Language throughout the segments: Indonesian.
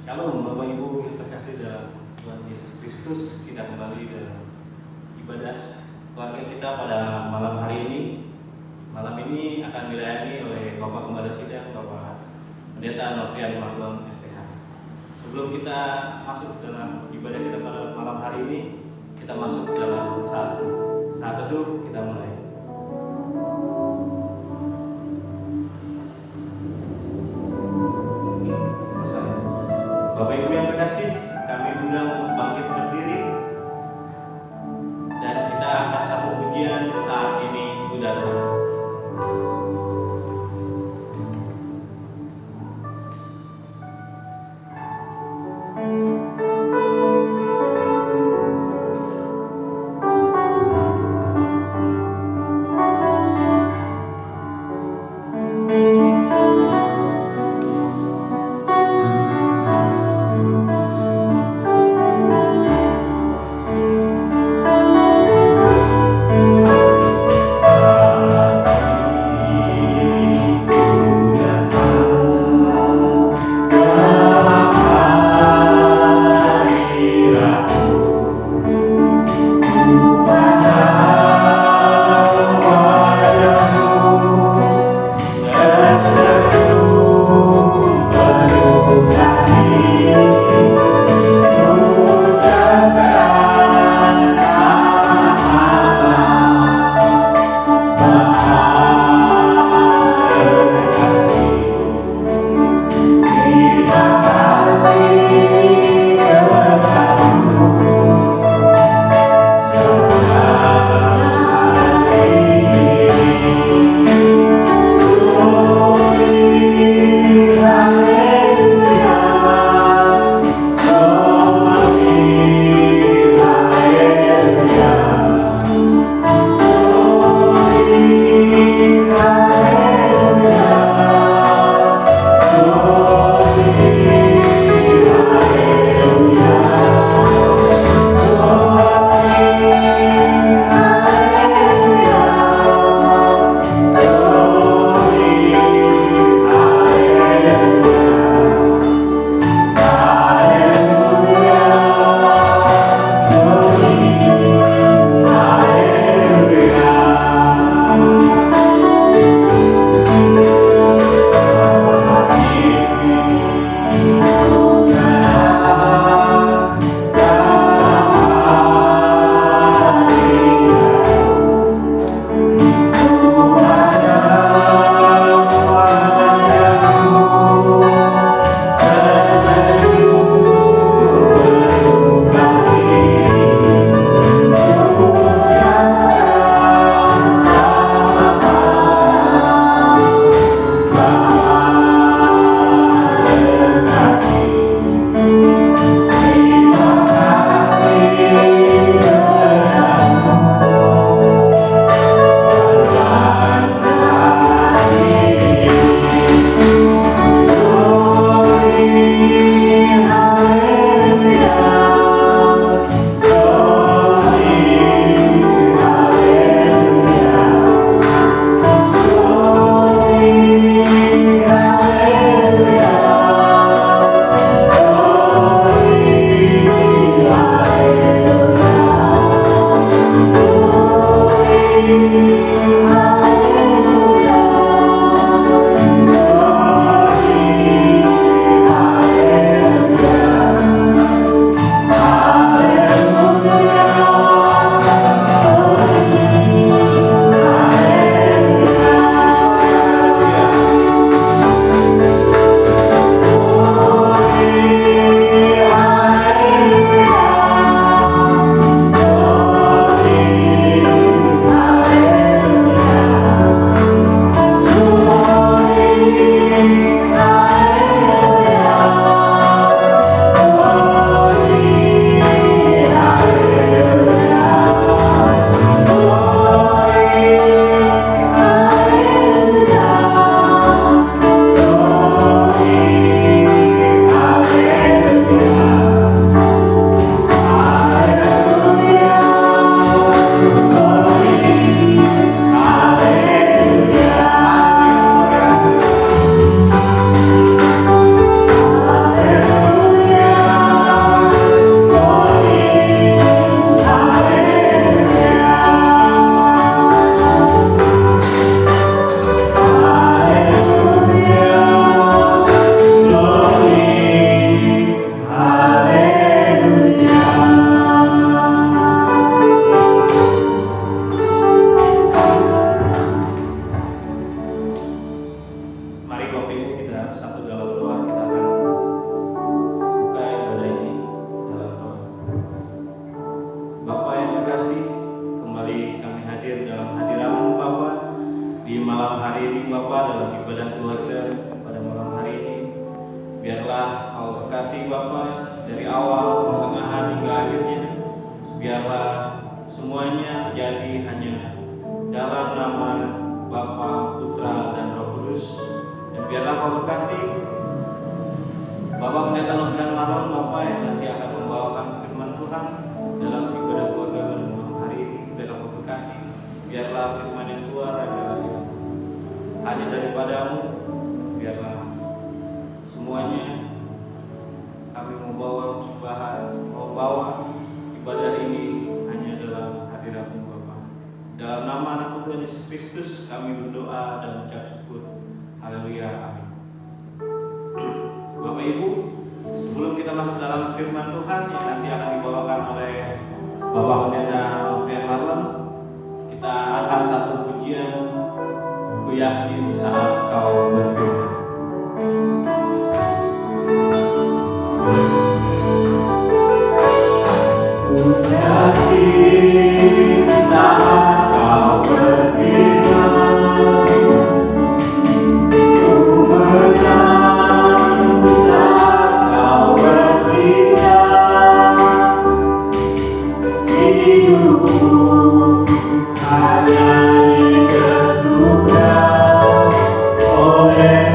Shalom Bapak Ibu yang terkasih dalam Tuhan Yesus Kristus. Kita kembali dalam ibadah keluarga kita pada malam hari ini. Malam ini akan dilayani oleh Bapak Gembala Sidang, Bapak Pendeta Novrian Marlon STH. Sebelum kita masuk dalam ibadah kita pada malam hari ini, kita masuk dalam saat teduh. Kita mulai. Bapak Ibu yang terkasih, kami undang untuk bangkit berdiri dan kita angkat satu pujian Saat Ini Ku Datang. malam hari ini Bapa, dalam ibadah keluarga pada malam hari ini, biarlah Kau berkati Bapa dari awal, pertengahan hingga akhirnya. Biarlah semuanya terjadi hanya dalam nama Bapa, Putra, dan Roh Kudus. Dan biarlah Kau berkati Bapak Pendeta Nofrian Marlon, Bapak yang nanti akan membawakan firman Tuhan dalam ibadah keluarga pada malam hari ini. Biarlah Kau berkati, biarlah firman yang keluar adalah hanya daripadamu. Biarlah semuanya kami membawa ibadah ini hanya dalam hadirat-Mu Bapa. Dalam nama Anak Tuhan Yesus Kristus kami berdoa dan mengucap syukur. Haleluya, amin. Bapak Ibu, sebelum kita masuk dalam firman Tuhan yang nanti akan dibawakan oleh Bapak Pendeta Nofrian Marlon, kita angkat satu pujian, Ku Yakin Saat Kau Berfirman. Ku yakin saat Kau berfirman, ku menang saat Kau bertindak. Hidupku hanya ditentukan oleh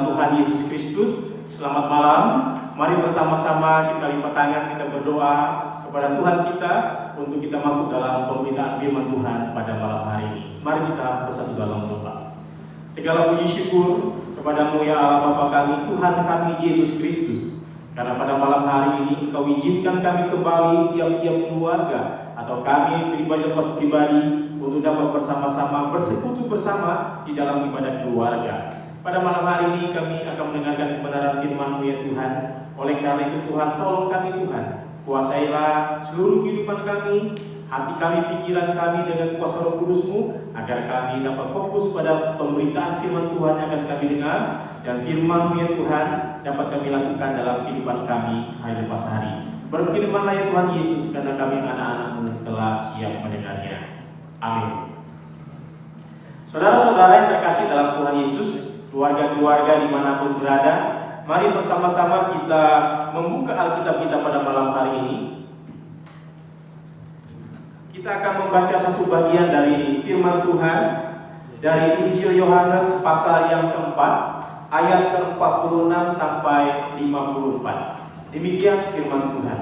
dalam Tuhan Yesus Kristus. Selamat malam. Mari bersama-sama kita lipat tangan, kita berdoa kepada Tuhan kita untuk kita masuk dalam pemberitaan firman Tuhan pada malam hari ini. Mari kita bersatu dalam doa. Segala puji syukur kepada-Mu ya Allah Bapa kami, Tuhan kami Yesus Kristus. Karena pada malam hari ini Engkau izinkan kami kembali tiap-tiap keluarga atau kami pribadi lepas pribadi untuk dapat bersama-sama bersekutu bersama di dalam ibadah keluarga. Pada malam hari ini kami akan mendengarkan kebenaran firman-Mu ya Tuhan. Oleh karena itu Tuhan, tolong kami Tuhan, kuasailah seluruh kehidupan kami, hati kami, pikiran kami dengan kuasa Roh Kudus-Mu, agar kami dapat fokus pada pemberitaan firman Tuhan yang akan kami dengar, dan firman-Mu ya Tuhan dapat kami lakukan dalam kehidupan kami hari lepas hari. Berfirman-Lah ya Tuhan Yesus, karena kami anak-anak-Mu telah siap mendengarnya. Amin. Saudara-saudara yang terkasih dalam Tuhan Yesus, keluarga-keluarga dimanapun berada, mari bersama-sama kita membuka Alkitab kita pada malam hari ini. Kita akan membaca satu bagian dari firman Tuhan dari Injil Yohanes pasal yang keempat, ayat ke-46 sampai 54. Demikian firman Tuhan.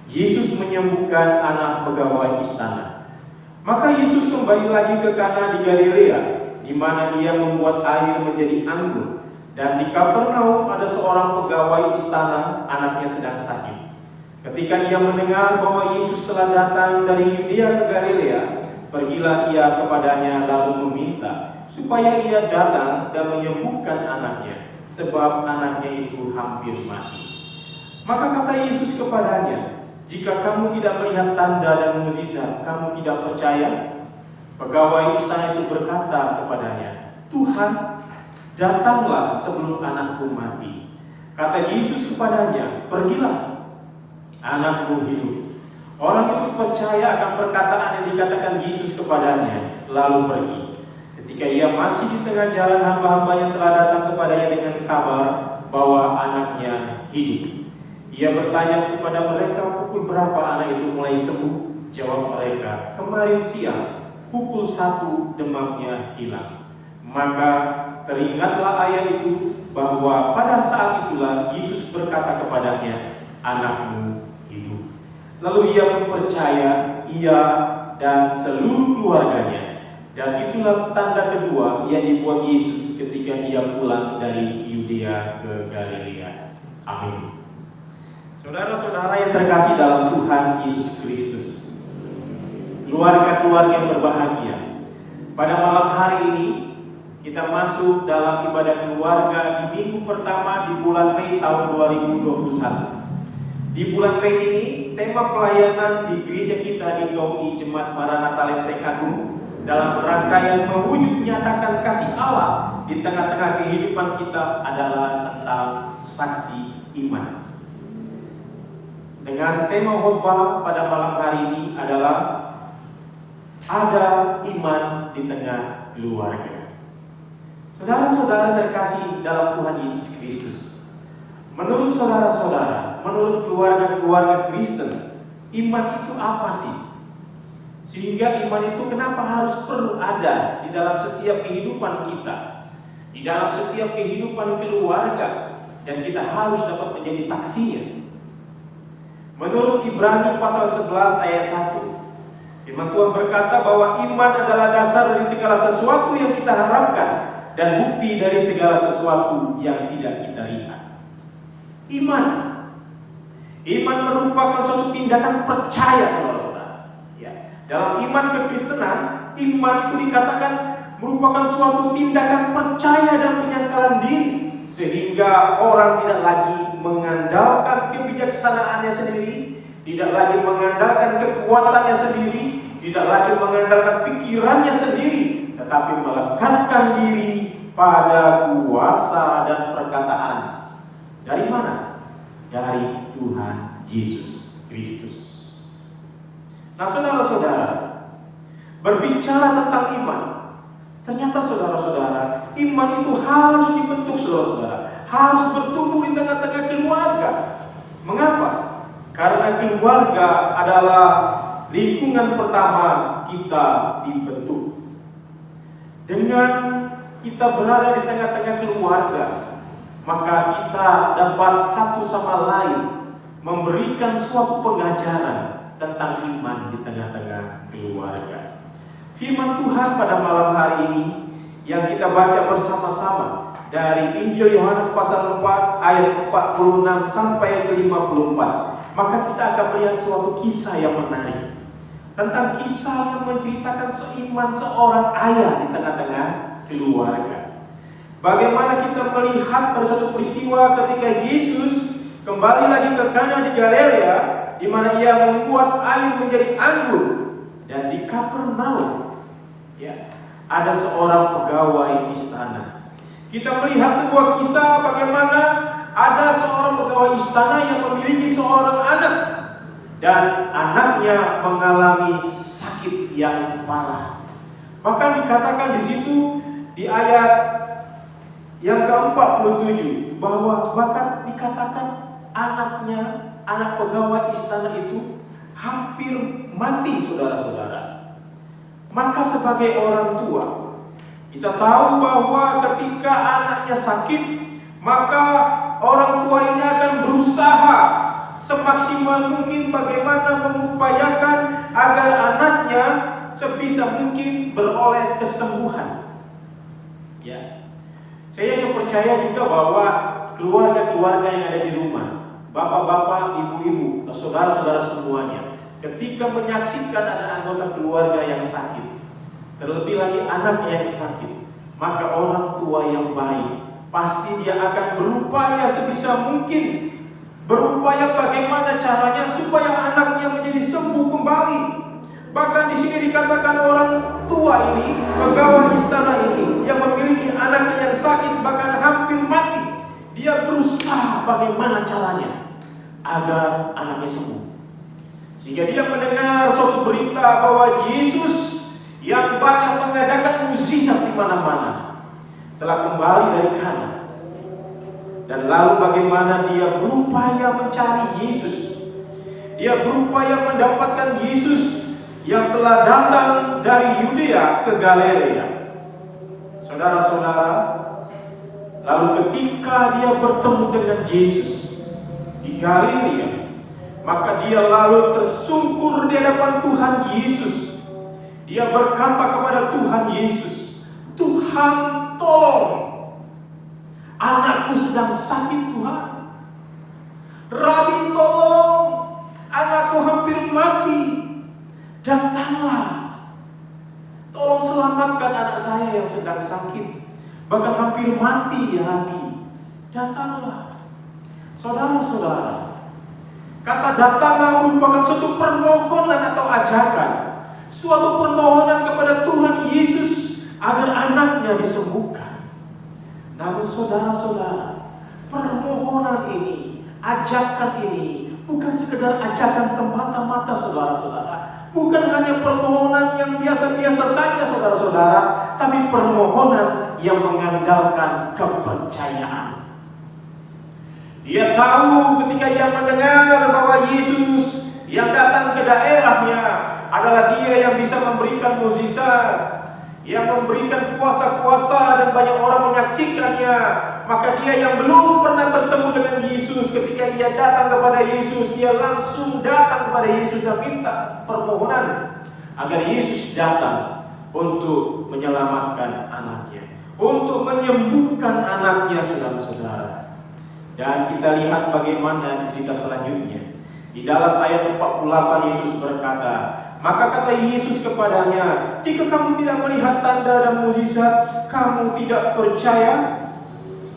Yesus menyembuhkan anak pegawai istana. Maka Yesus kembali lagi ke Kana di Galilea, di mana Dia membuat air menjadi anggur. Dan di Kapernaum ada seorang pegawai istana, anaknya sedang sakit. Ketika ia mendengar bahwa Yesus telah datang dari Yudea ke Galilea, pergilah ia kepadanya lalu meminta supaya ia datang dan menyembuhkan anaknya, sebab anaknya itu hampir mati. Maka kata Yesus kepadanya, "Jika kamu tidak melihat tanda dan mukjizat, kamu tidak percaya?" Pegawai istana itu berkata kepadanya, "Tuhan, datanglah sebelum anakku mati." Kata Yesus kepadanya, "Pergilah, anakmu hidup." Orang itu percaya akan perkataan yang dikatakan Yesus kepadanya, lalu pergi. Ketika ia masih di tengah jalan, hamba-hambanya telah datang kepadanya dengan kabar bahwa anaknya hidup. Ia bertanya kepada mereka, "Pukul berapa anak itu mulai sembuh?" Jawab mereka, "Kemarin siang, pukul 1 demamnya hilang." Maka teringatlah ayat itu bahwa pada saat itulah Yesus berkata kepadanya, "Anakmu hidup." Lalu ia mempercaya, ia dan seluruh keluarganya. Dan itulah tanda kedua yang dibuat Yesus ketika ia pulang dari Yudea ke Galilea. Amin. Saudara-saudara yang terkasih dalam Tuhan Yesus Kristus, keluarga-keluarga yang berbahagia, pada malam hari ini kita masuk dalam ibadah keluarga di minggu pertama di bulan Mei tahun 2021. Di bulan Mei ini, tema pelayanan di gereja kita di GOI Jemaat Maranatha Lenteng Agung dalam rangkaian mewujud menyatakan kasih Allah di tengah-tengah kehidupan kita adalah tentang saksi iman. Dengan tema khotbah pada malam hari ini adalah ada iman di tengah keluarga. Saudara-saudara terkasih dalam Tuhan Yesus Kristus, menurut saudara-saudara, menurut keluarga-keluarga Kristen, iman itu apa sih? Sehingga iman itu kenapa harus perlu ada di dalam setiap kehidupan kita, di dalam setiap kehidupan keluarga, dan kita harus dapat menjadi saksinya. Menurut Ibrani pasal 11 ayat 1, firman Tuhan berkata bahwa iman adalah dasar dari segala sesuatu yang kita harapkan dan bukti dari segala sesuatu yang tidak kita lihat. Iman merupakan suatu tindakan percaya, saudara-saudara. Ya. Dalam iman kekristenan, iman itu dikatakan merupakan suatu tindakan percaya dan penyangkalan diri, sehingga orang tidak lagi mengandalkan kebijaksanaannya sendiri, tidak lagi mengandalkan kekuatannya sendiri, tidak lagi mengandalkan pikirannya sendiri, tetapi melekatkan diri pada kuasa dan perkataan. Dari mana? Dari Tuhan Yesus Kristus. Nah, saudara-saudara, berbicara tentang iman, ternyata saudara-saudara, iman itu harus dibentuk, saudara-saudara, harus bertumbuh di tengah-tengah keluarga. Mengapa? Karena keluarga adalah lingkungan pertama kita dibentuk. Dengan kita berada di tengah-tengah keluarga, maka kita dapat satu sama lain memberikan suatu pengajaran tentang iman di tengah-tengah keluarga. Firman Tuhan pada malam hari ini yang kita baca bersama-sama dari Injil Yohanes pasal 4 ayat 46 sampai ke 54. Maka kita akan melihat suatu kisah yang menarik tentang kisah yang menceritakan seiman seorang ayah di tengah-tengah keluarga. Bagaimana kita melihat pada suatu peristiwa ketika Yesus kembali lagi ke Kana di Galilea, di mana ia membuat air menjadi anggur, dan di Kapernaum, ya, ada seorang pegawai istana. Kita melihat sebuah kisah bagaimana ada seorang pegawai istana yang memiliki seorang anak, dan anaknya mengalami sakit yang parah. Bahkan dikatakan di situ di ayat yang ke-47 bahwa bahkan dikatakan anak pegawai istana itu hampir mati, saudara-saudara. Maka sebagai orang tua, kita tahu bahwa ketika anaknya sakit, maka orang tua ini akan berusaha semaksimal mungkin bagaimana mengupayakan agar anaknya sebisa mungkin beroleh kesembuhan. Ya. Saya yang percaya juga bahwa keluarga-keluarga yang ada di rumah, bapak-bapak, ibu-ibu, saudara-saudara semuanya, ketika menyaksikan ada anggota keluarga yang sakit, terlebih lagi anak yang sakit, maka orang tua yang baik pasti dia akan berupaya sebisa mungkin, berupaya bagaimana caranya supaya anaknya menjadi sembuh kembali. Bahkan di sini dikatakan orang tua ini, pegawai istana ini yang memiliki anak yang sakit bahkan hampir mati, dia berusaha bagaimana caranya agar anaknya sembuh. Sehingga dia mendengar suatu berita bahwa Yesus yang banyak mengadakan mukjizat di mana-mana telah kembali dari Kana. Dan lalu bagaimana dia berupaya mencari Yesus. Dia berupaya mendapatkan Yesus yang telah datang dari Yudea ke Galilea. Saudara-saudara, lalu ketika dia bertemu dengan Yesus di Galilea, maka dia lalu tersungkur di hadapan Tuhan Yesus. Dia berkata kepada Tuhan Yesus, "Tuhan, tolong, anakku sedang sakit Tuhan. Rabi, tolong, anakku hampir mati. Datanglah, tolong selamatkan anak saya yang sedang sakit, bahkan hampir mati ya Rabi. Datanglah." Saudara-saudara, kata datanglah merupakan suatu permohonan atau ajakan, suatu permohonan kepada Tuhan Yesus agar anaknya disembuhkan. Namun saudara-saudara, permohonan ini, ajakan ini bukan sekedar ajakan semata-mata, saudara-saudara. Bukan hanya permohonan yang biasa-biasa saja, saudara-saudara, tapi permohonan yang mengandalkan kepercayaan. Dia tahu ketika ia mendengar bahwa Yesus yang datang ke daerahnya adalah dia yang bisa memberikan mukjizat, yang memberikan kuasa-kuasa dan banyak orang menyaksikannya. Maka dia yang belum pernah bertemu dengan Yesus, ketika ia datang kepada Yesus, dia langsung datang kepada Yesus dan minta permohonan agar Yesus datang untuk menyelamatkan anaknya, untuk menyembuhkan anaknya, saudara-saudara. Dan kita lihat bagaimana di cerita selanjutnya. Di dalam ayat 48 Yesus berkata, maka kata Yesus kepadanya, "Jika kamu tidak melihat tanda dan mukjizat, kamu tidak percaya?"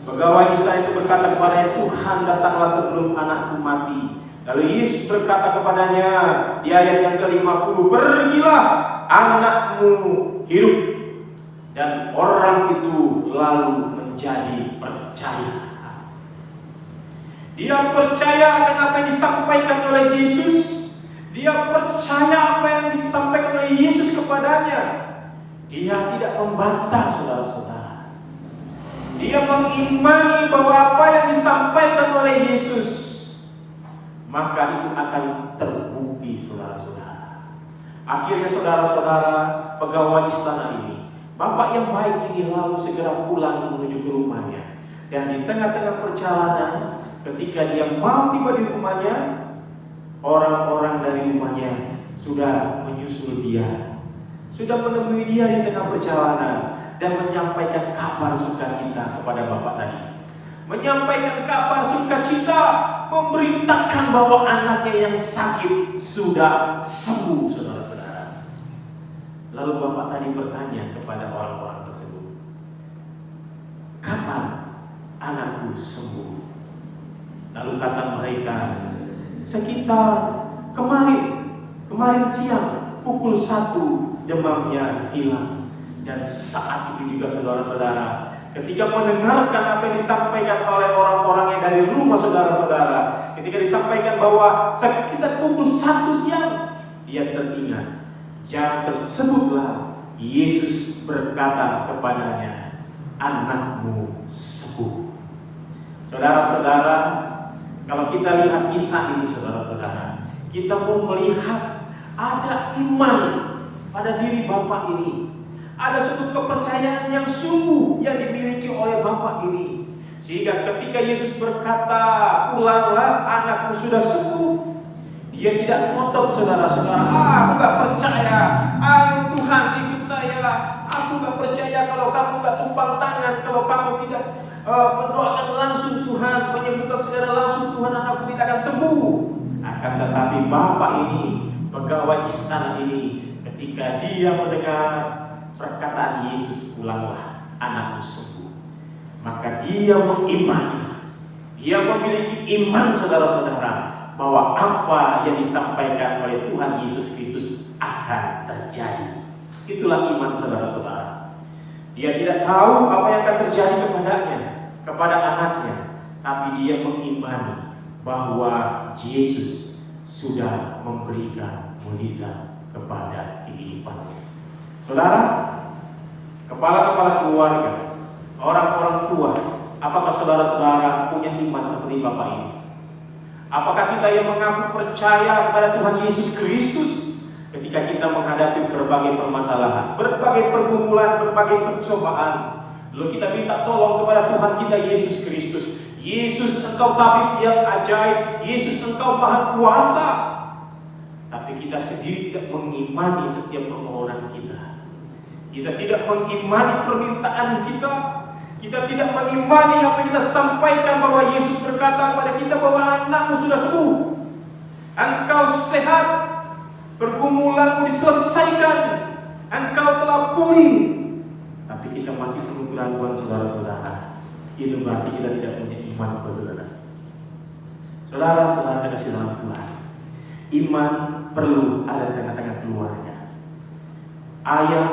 Pegawai istana itu berkata kepadanya, "Tuhan, datanglah sebelum anakku mati." Lalu Yesus berkata kepadanya di ayat yang ke-50, "Pergilah, anakmu hidup." Dan orang itu lalu menjadi percaya. Dia percaya akan apa yang disampaikan oleh Yesus. Dia percaya apa yang disampaikan oleh Yesus kepadanya. Dia tidak membantah, saudara-saudara. Dia mengimani bahwa apa yang disampaikan oleh Yesus, maka itu akan terbukti, saudara-saudara. Akhirnya saudara-saudara, pegawai istana ini, bapak yang baik ini lalu segera pulang menuju ke rumahnya. Dan di tengah-tengah perjalanan, ketika dia mau tiba di rumahnya, orang-orang dari rumahnya sudah menyusul dia, sudah menemui dia di tengah perjalanan dan menyampaikan kabar sukacita kepada bapak tadi. Menyampaikan kabar sukacita, memberitakan bahwa anaknya yang sakit sudah sembuh, saudara-saudara. Lalu bapak tadi bertanya kepada orang-orang tersebut, kapan anakku sembuh? Lalu kata mereka, sekitar kemarin siang pukul 1 demamnya hilang. Dan saat itu juga saudara-saudara, ketika mendengarkan apa yang disampaikan oleh orang-orang yang dari rumah saudara-saudara, ketika disampaikan bahwa sekitar pukul 1 siang, dia teringat jam tersebutlah Yesus berkata kepadanya, anakmu sembuh. Saudara-saudara, kalau kita lihat kisah ini saudara-saudara, kita pun melihat ada iman pada diri bapak ini. Ada suatu kepercayaan yang sungguh yang dimiliki oleh bapak ini. Sehingga ketika Yesus berkata, pulanglah anakmu sudah sembuh, dia tidak ngotot saudara-saudara, aku gak percaya, ayo Tuhan ikut saya, aku gak percaya kalau kamu gak tumpang tangan, kalau kamu tidak mendoakan langsung Tuhan, menyembuhkan secara langsung Tuhan, anakku tidak akan sembuh. Akan tetapi bapak ini, pegawai istana ini, ketika dia mendengar perkataan Yesus, pulanglah anakmu sembuh, maka dia mengimani, dia memiliki iman saudara-saudara, bahwa apa yang disampaikan oleh Tuhan Yesus Kristus akan terjadi. Itulah iman saudara-saudara. Dia tidak tahu apa yang akan terjadi kepadanya, kepada anaknya, tapi dia mengimani bahwa Yesus sudah memberikan mukjizat kepada kehidupannya. Saudara, kepala-kepala keluarga, orang-orang tua, apakah saudara-saudara punya iman seperti bapak ini? Apakah kita yang mengaku percaya kepada Tuhan Yesus Kristus ketika kita menghadapi berbagai permasalahan, berbagai pergumulan, berbagai pencobaan, lalu kita minta tolong kepada Tuhan kita Yesus Kristus. Yesus, engkau tabib yang ajaib, Yesus engkau maha kuasa. Tapi kita sendiri tidak mengimani setiap permohonan kita. Kita tidak mengimani permintaan kita. Kita tidak mengimani apa yang kita sampaikan, bahwa Yesus berkata kepada kita bahwa anakmu sudah sembuh, engkau sehat, pergumulanmu diselesaikan, engkau telah pulih. Tapi kita masih penuh keraguan saudara-saudara. Itu berarti kita tidak punya iman saudara. Saudara-saudara kasih dalam Tuhan, iman perlu ada di tengah-tengah keluarga. Ayah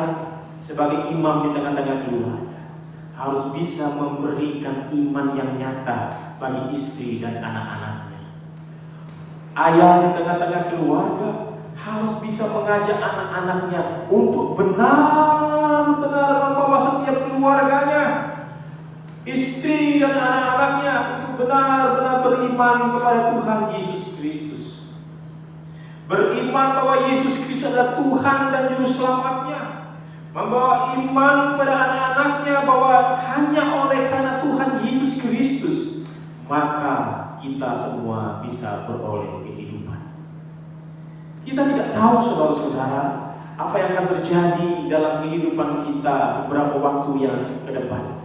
sebagai imam di tengah-tengah keluarga harus bisa memberikan iman yang nyata bagi istri dan anak-anaknya. Ayah di tengah-tengah keluarga harus bisa mengajak anak-anaknya untuk benar-benar membawa setiap keluarganya, istri dan anak-anaknya, untuk benar-benar beriman kepada Tuhan Yesus Kristus. Beriman bahwa Yesus Kristus adalah Tuhan dan Juru Selamatnya. Membawa iman pada anak-anaknya bahwa hanya oleh karena Tuhan Yesus Kristus maka kita semua bisa beroleh kehidupan. Kita tidak tahu saudara-saudara apa yang akan terjadi dalam kehidupan kita beberapa waktu yang ke depan.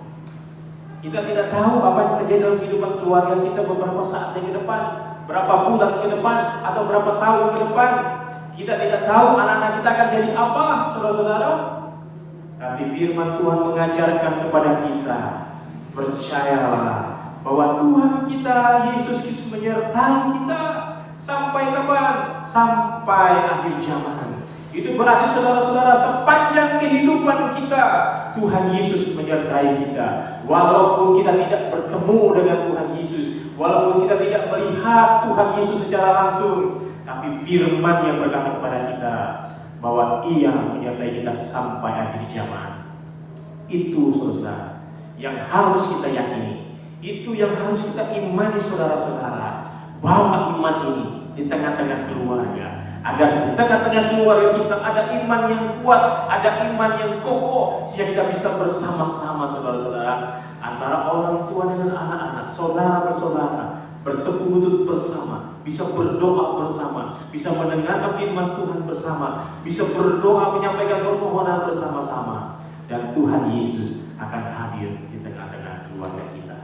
Kita tidak tahu apa yang terjadi dalam kehidupan keluarga kita beberapa saat yang ke depan, berapa bulan ke depan, atau berapa tahun ke depan. Kita tidak tahu anak-anak kita akan jadi apa saudara-saudara. Tapi firman Tuhan mengajarkan kepada kita, percayalah bahwa Tuhan kita Yesus Kristus menyertai kita sampai kapan? Sampai akhir zaman. Itu berarti saudara-saudara, sepanjang kehidupan kita Tuhan Yesus menyertai kita. Walaupun kita tidak bertemu dengan Tuhan Yesus, walaupun kita tidak melihat Tuhan Yesus secara langsung, tapi firman yang berkata kepada kita bahwa Ia menyertai kita sampai akhir zaman. Itu saudara-saudara yang harus kita yakini. Itu yang harus kita imani saudara-saudara, bahwa iman ini di tengah-tengah keluarga, agar di tengah-tengah keluarga kita ada iman yang kuat, ada iman yang kokoh, sehingga kita bisa bersama-sama saudara-saudara antara orang tua dengan anak-anak, saudara bersaudara, bertepuk lutut bersama, bisa berdoa bersama, bisa mendengarkan firman Tuhan bersama, bisa berdoa menyampaikan permohonan bersama-sama, dan Tuhan Yesus akan hadir di tengah-tengah keluarga kita.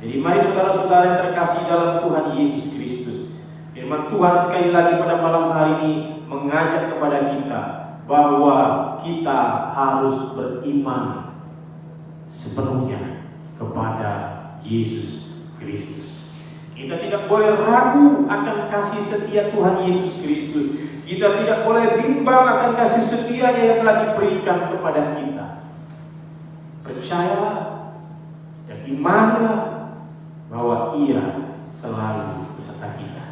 Jadi mari saudara-saudara yang terkasih dalam Tuhan Yesus Kristus, firman Tuhan sekali lagi pada malam hari ini mengajak kepada kita bahwa kita harus beriman sepenuhnya kepada Yesus Kristus. Kita tidak boleh ragu akan kasih setia Tuhan Yesus Kristus. Kita tidak boleh bimbang akan kasih setianya yang telah diberikan kepada kita. Percayalah dan imanilah bahwa Ia selalu beserta kita.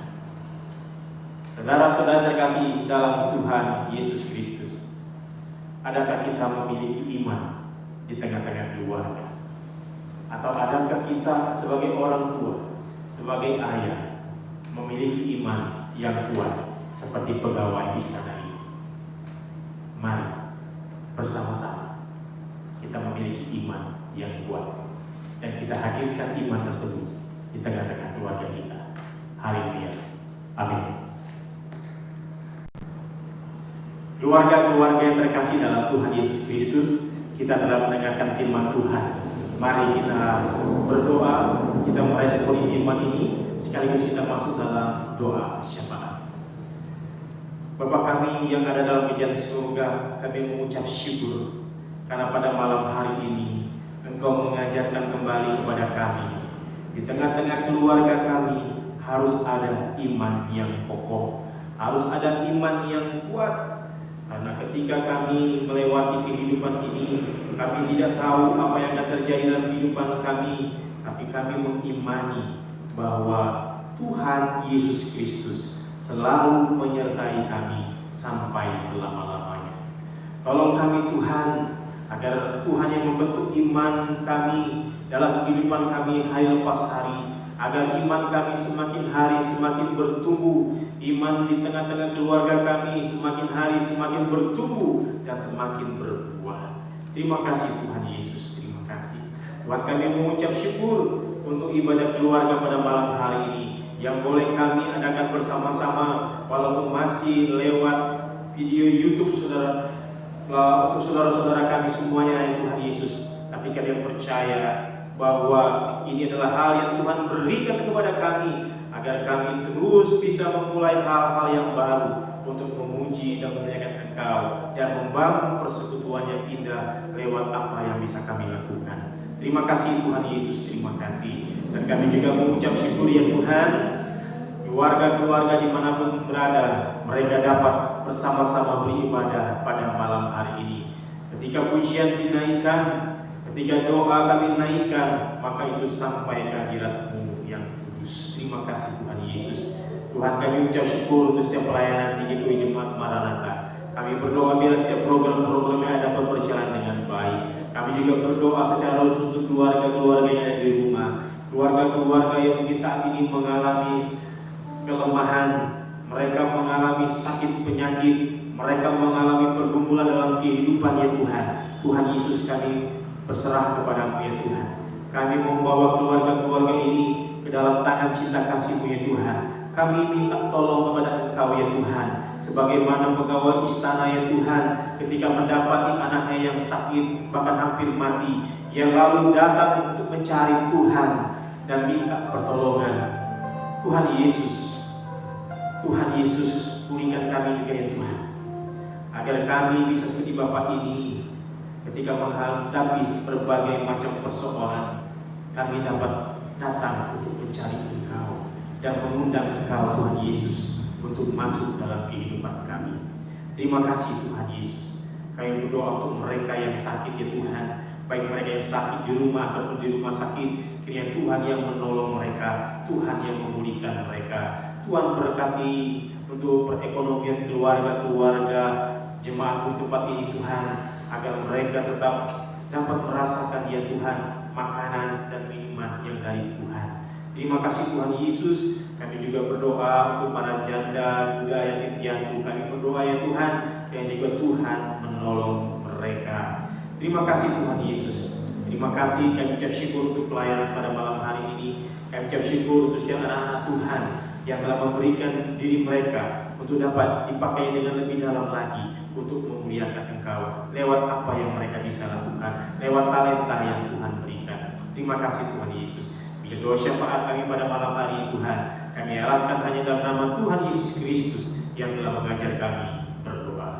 Saudara-saudara terkasih dalam Tuhan Yesus Kristus, adakah kita memiliki iman di tengah-tengah keluarga? Atau adakah kita sebagai orang tua, sebagai ayah, memiliki iman yang kuat seperti pegawai istana ini? Mari bersama-sama kita memiliki iman yang kuat dan kita hadirkan iman tersebut di tengah-tengah keluarga kita. Haleluya. Amin. Keluarga-keluarga yang terkasih dalam Tuhan Yesus Kristus, kita telah mendengarkan firman Tuhan. Mari kita berdoa, kita meresponi firman ini, sekaligus kita masuk dalam doa syafaat. Bapa kami yang ada dalam kerajaan surga, kami mengucap syukur karena pada malam hari ini Engkau mengajarkan kembali kepada kami, di tengah-tengah keluarga kami harus ada iman yang kokoh, harus ada iman yang kuat. Karena ketika kami melewati kehidupan ini, kami tidak tahu apa yang akan terjadi dalam kehidupan kami, tapi kami mengimani bahwa Tuhan Yesus Kristus selalu menyertai kami sampai selama-lamanya. Tolong kami Tuhan, agar Tuhan yang membentuk iman kami dalam kehidupan kami hari lepas hari, agar iman kami semakin hari semakin bertumbuh, iman di tengah-tengah keluarga kami semakin hari semakin bertumbuh dan semakin berbuah. Terima kasih Tuhan Yesus, terima kasih. Tuhan, kami mengucap syukur untuk ibadah keluarga pada malam hari ini yang boleh kami adakan bersama-sama, walaupun masih lewat video YouTube saudara, untuk saudara-saudara kami semuanya ya Tuhan Yesus. Tapi kami percaya bahwa ini adalah hal yang Tuhan berikan kepada kami, agar kami terus bisa memulai hal-hal yang baru untuk memuji dan memuliakan Engkau dan membangun persekutuan yang indah lewat apa yang bisa kami lakukan. Terima kasih Tuhan Yesus, terima kasih. Dan kami juga mengucap syukur ya Tuhan, keluarga-keluarga dimanapun berada, mereka dapat bersama-sama beribadah pada malam hari ini. Ketika pujian dinaikkan, ketika doa kami naikkan, maka itu sampai ke hadirat-Mu yang kudus. Terima kasih Tuhan Yesus. Tuhan, kami ucap syukur untuk setiap pelayanan di GKI Jemaat Maranatha. Kami berdoa biar setiap program-program yang dapat berjalan dengan baik. Kami juga berdoa secara khusus untuk keluarga-keluarga yang ada di rumah, keluarga-keluarga yang mungkin saat ini mengalami kelemahan, mereka mengalami sakit penyakit, mereka mengalami pergumulan dalam kehidupan ya Tuhan. Tuhan Yesus, kami berserah kepada-Mu ya Tuhan. Kami membawa keluarga-keluarga ini ke dalam tangan cinta kasih-Mu ya Tuhan. Kami minta tolong kepada Engkau ya Tuhan, sebagaimana pegawai istana ya Tuhan, ketika mendapati anaknya yang sakit bahkan hampir mati, yang lalu datang untuk mencari Tuhan dan minta pertolongan. Tuhan Yesus, Tuhan Yesus, pulihkan kami juga ya Tuhan, agar kami bisa seperti Bapak ini, ketika menghadapi berbagai macam persoalan, kami dapat datang untuk mencari Engkau dan mengundang Engkau Tuhan Yesus untuk masuk dalam kehidupan kami. Terima kasih Tuhan Yesus. Kami berdoa untuk mereka yang sakit ya Tuhan, baik mereka yang sakit di rumah ataupun di rumah sakit, kiranya Tuhan yang menolong mereka, Tuhan yang memulihkan mereka. Tuhan berkati untuk perekonomian keluarga-keluarga jemaat di tempat ini Tuhan, agar mereka tetap dapat merasakan ya Tuhan makanan dan minuman yang dari Tuhan. Terima kasih Tuhan Yesus. Kami juga berdoa untuk para janda, duda, yatim piatu. Kami berdoa ya Tuhan, yang juga Tuhan menolong mereka. Terima kasih Tuhan Yesus. Terima kasih, kami ucap syukur untuk pelayanan pada malam hari ini. Kami ucap syukur untuk setiap anak-anak Tuhan yang telah memberikan diri mereka untuk dapat dipakai dengan lebih dalam lagi untuk memuliakan Engkau lewat apa yang mereka bisa lakukan, lewat talenta yang Tuhan berikan. Terima kasih Tuhan Yesus. Bila doa syafaat kami pada malam hari ini Tuhan, kami alaskan hanya dalam nama Tuhan Yesus Kristus yang telah mengajar kami berdoa.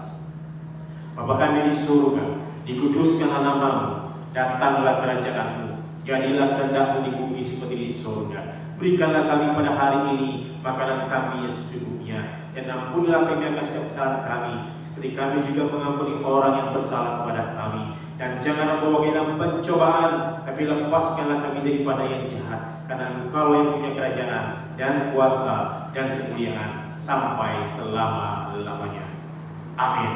Bapa kami di surga, dikuduskanlah nama-Mu, datanglah kerajaan-Mu, jadilah kehendak-Mu di bumi seperti di surga. Berikanlah kami pada hari ini makanan kami yang secukupnya, dan ampunilah kami akan setiap kesalahan kami, seperti kami juga mengampuni orang yang bersalah kepada kami. Dan janganlah bawa kami dalam pencobaan, tapi lepaskanlah kami daripada yang jahat, karena Engkau yang punya kerajaan dan kuasa dan kemuliaan sampai selama-lamanya. Amin.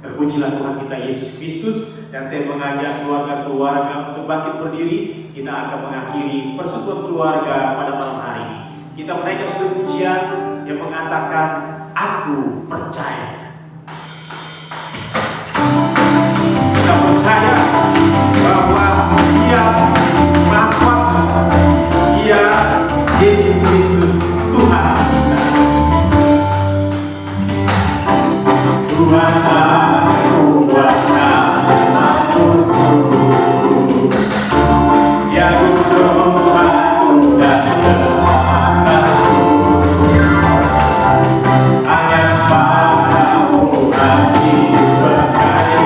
Terpujilah Tuhan kita Yesus Kristus. Dan saya mengajak keluarga-keluarga untuk bangkit berdiri. Kita akan mengakhiri persekutuan keluarga pada malam hari ini. Kita menaikkan satu pujian yang mengatakan, Aku percaya. Kita percaya bahwa Dia Maha Kuasa, Dia Yesus Kristus Tuhan kita. Tuhan aku buatkan masukku, Dia guru aku dan kesehatan. Hanya padamu hati percaya.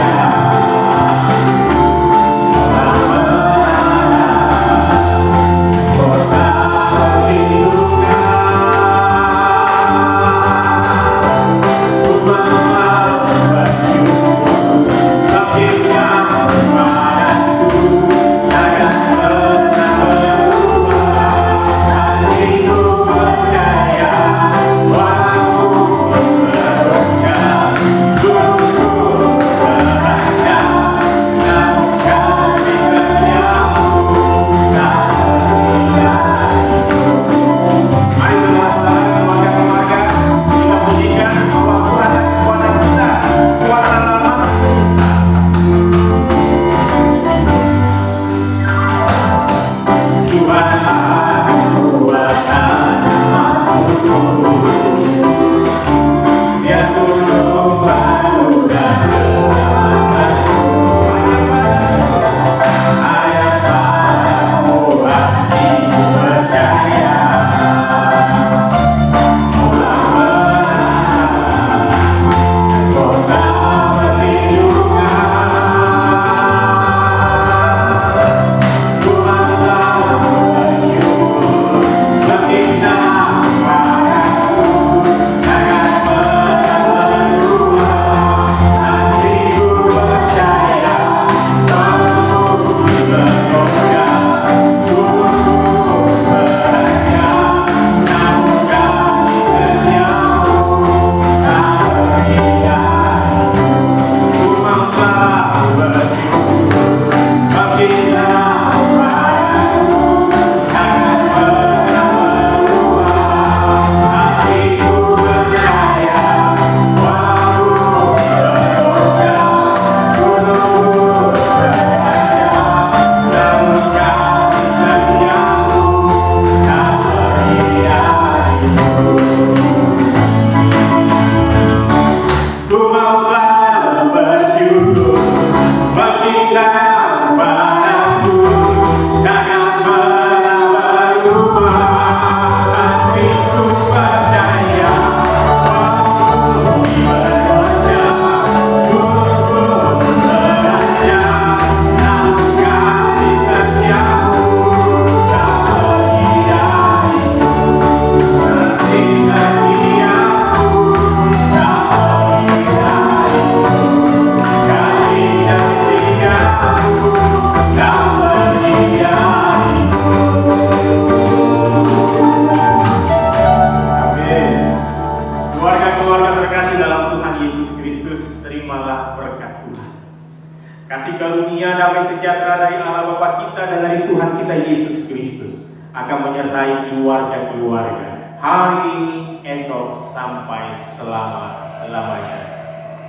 Akan menyertai keluarga-keluarga hari ini, esok, sampai selama-lamanya.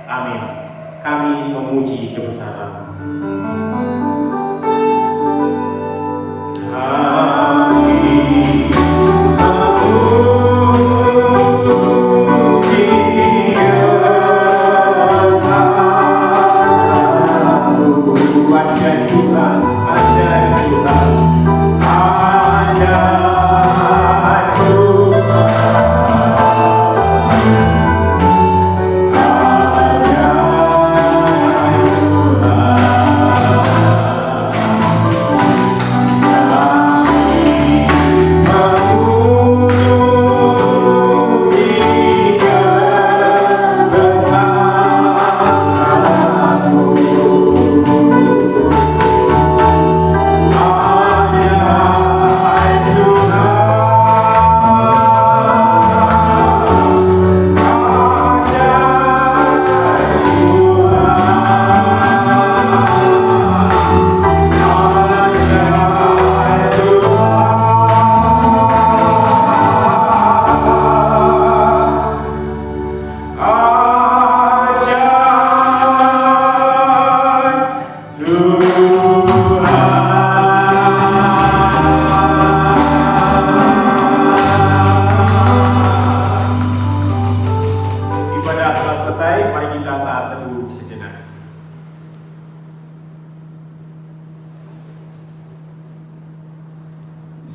Amin. Kami memuji kebesaran-Mu.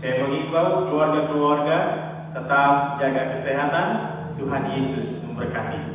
Saya mengimbau keluarga-keluarga tetap jaga kesehatan. Tuhan Yesus memberkati.